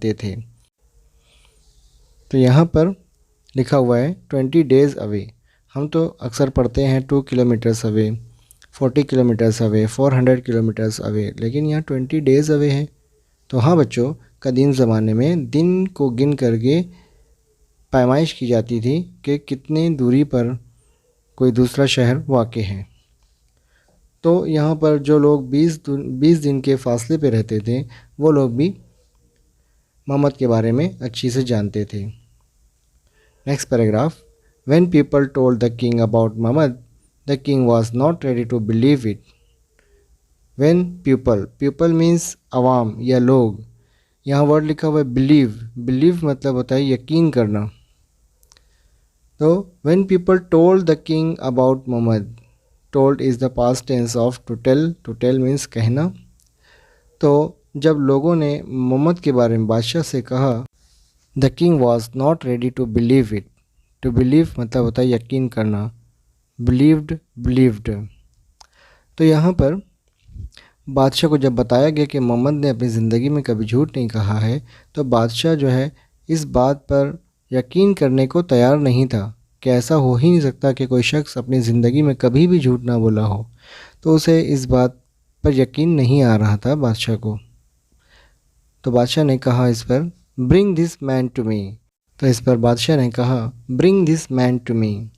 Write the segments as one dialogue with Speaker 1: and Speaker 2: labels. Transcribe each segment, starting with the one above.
Speaker 1: रहते थे। तो यहाँ पर लिखा हुआ है 20 डेज़ अवे। हम तो अक्सर पढ़ते हैं 2 kilometres away, 40 kilometres away, 400 kilometres away, लेकिन यहाँ 20 डेज़ अवे है। तो हाँ बच्चों, कदीम ज़माने में दिन को गिन करके पैमाइश की जाती थी कि कितनी दूरी पर कोई दूसरा शहर वाक़ है। तो यहाँ पर जो लोग 20 दिन के फासले पे रहते थे, वो लोग भी मोहम्मद के बारे में अच्छी से जानते थे। Next paragraph. When people told the king about Muhammad, the king was not ready to believe it. When people means अवाम या लोग, यहाँ वर्ड लिखा हुआ है बिलीव मतलब होता है यकीन करना। तो when people told the king about Muhammad, told is the past tense of to tell means कहना। तो जब लोगों ने मोहम्मद के बारे में बादशाह से कहा, the king was not ready to believe it. To believe मतलब होता है यकीन करना, believed। तो यहाँ पर बादशाह को जब बताया गया कि मोहम्मद ने अपनी ज़िंदगी में कभी झूठ नहीं कहा है, तो बादशाह जो है इस बात पर यकीन करने को तैयार नहीं था कि ऐसा हो ही नहीं सकता कि कोई शख्स अपनी ज़िंदगी में कभी भी झूठ ना बोला हो। तो उसे इस बात पर यकीन नहीं आ रहा था बादशाह को। तो बादशाह ने कहा इस पर, bring this man to me. तो इस पर बादशाह ने कहा, bring this man to me.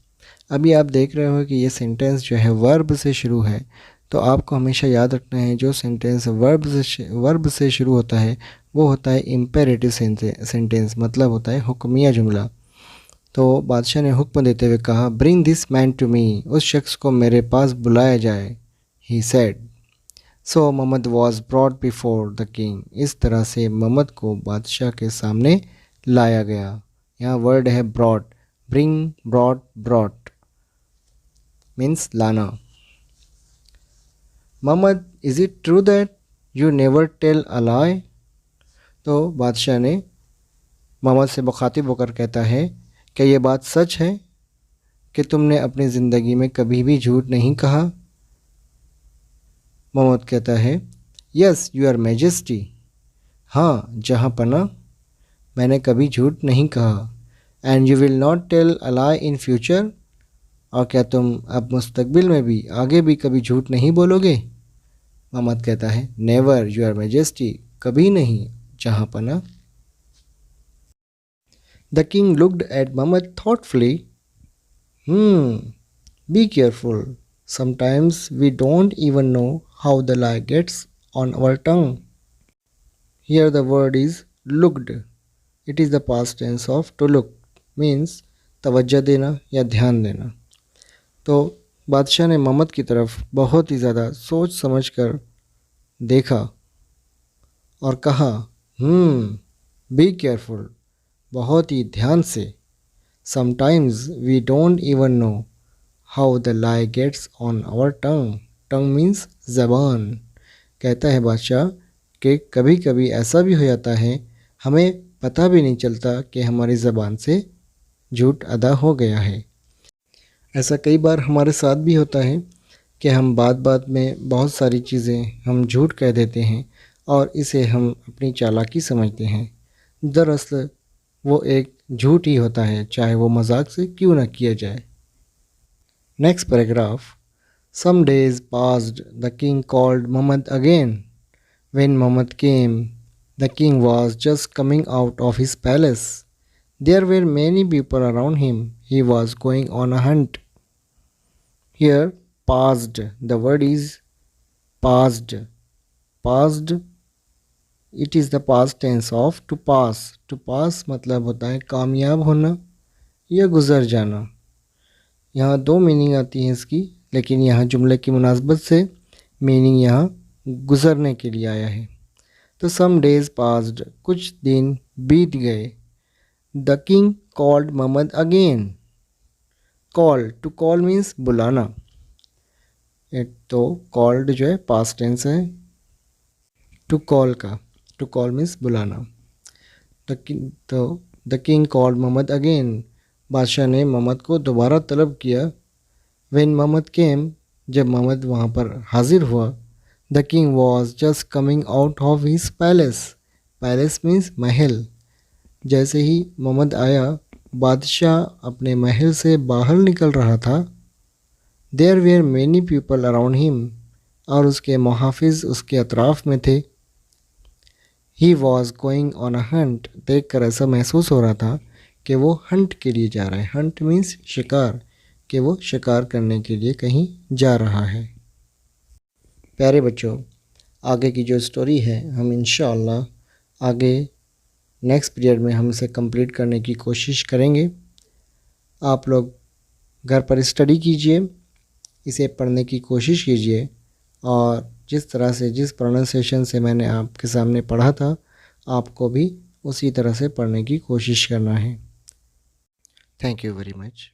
Speaker 1: अभी आप देख रहे हो कि ये सेंटेंस जो है वर्ब से शुरू है। तो आपको हमेशा याद रखना है जो सेंटेंस वर्ब से शुरू होता है वो होता है इम्पेरेटिव सेंटेंस, मतलब होता है हुक्मिया जुमला। तो बादशाह ने हुक्म देते हुए कहा, bring this man to me, उस शख्स को मेरे पास बुलाया जाए। He said. So Mohammad was brought before the king. इस तरह से मोहम्मद को बादशाह के सामने लाया गया। यहाँ वर्ड है ब्रॉट, ब्रिंग, ब्रॉट मीन्स लाना। Mohammad, is it true that you never tell a lie. तो बादशाह ने मोहम्मद से मुखातिब होकर कहता है, क्या ये बात सच है कि तुमने अपनी ज़िंदगी में कभी भी झूठ नहीं कहा। मोहम्मद कहता है, यस योर मैजेस्टी। हाँ जहाँ पना, मैंने कभी झूठ नहीं कहा। And you will not tell a lie in future. और क्या तुम अब मुस्तकबिल में भी आगे भी कभी झूठ नहीं बोलोगे। मोहम्मद कहता है, नेवर योर मैजेस्टी, कभी नहीं जहाँ पना। The king looked at Mohammad thoughtfully. Be careful, sometimes we don't even know how the lie gets on our tongue. Here the word is looked. It is the past tense of to look, means तवज्जो देना या ध्यान देना। तो बादशाह ने मोहम्मद की तरफ बहुत ही ज़्यादा सोच समझ कर देखा और कहा, बी केयरफुल, बहुत ही ध्यान से। Sometimes we don't even know how the lie gets on our tongue. Tongue means ज़बान। कहता है बादशाह कि कभी कभी ऐसा भी हो जाता है, हमें पता भी नहीं चलता कि हमारी ज़बान से झूठ अदा हो गया है। ऐसा कई बार हमारे साथ भी होता है कि हम बात में बहुत सारी चीज़ें हम झूठ कह देते हैं और इसे हम अपनी चालाकी समझते हैं। दरअसल वो एक झूठ ही होता है, चाहे वो मजाक से क्यों ना किया जाए। Next paragraph. Some days passed, the king called Mohammad again. When Mohammad came, the king was just coming out of his palace. There were many people around him. He was going on a hunt. Here passed, the word is passed. It is the past tense of to pass. To pass मतलब होता है कामयाब होना या गुज़र जाना। यहाँ दो मीनिंग आती हैं इसकी, लेकिन यहाँ जुमले की मुनासबत से मीनिंग यहाँ गुज़रने के लिए आया है। तो सम डेज पास्ड, कुछ दिन बीत गए। The king called Mohammad again. Call, to call means बुलाना। तो कॉल्ड जो है पास्ट टेंस है टू कॉल का। टू कॉल मीन्स बुलाना। तो the king called Mohammad again, बादशाह ने मोहम्मद को दोबारा तलब किया। व्हेन मोहम्मद केम, जब मोहम्मद वहाँ पर हाजिर हुआ। The king was just coming out of his palace. Palace means महल। जैसे ही मोहम्मद आया, बादशाह अपने महल से बाहर निकल रहा था। There were many people around him, और उसके मुहाफिज उसके अतराफ में थे। He was going on a hunt, देख कर ऐसा महसूस हो रहा था कि वो हंट के लिए जा रहा है। हंट मीन्स शिकार, कि वो शिकार करने के लिए कहीं जा रहा है। प्यारे बच्चों, आगे की जो स्टोरी है हम इंशाअल्लाह आगे नेक्स्ट पीरियड में हम इसे कंप्लीट करने की कोशिश करेंगे। आप लोग घर पर स्टडी कीजिए, इसे पढ़ने की कोशिश कीजिए, और जिस तरह से, जिस प्रोनाउंसिएशन से मैंने आपके सामने पढ़ा था, आपको भी उसी तरह से पढ़ने की कोशिश करना है। Thank you very much.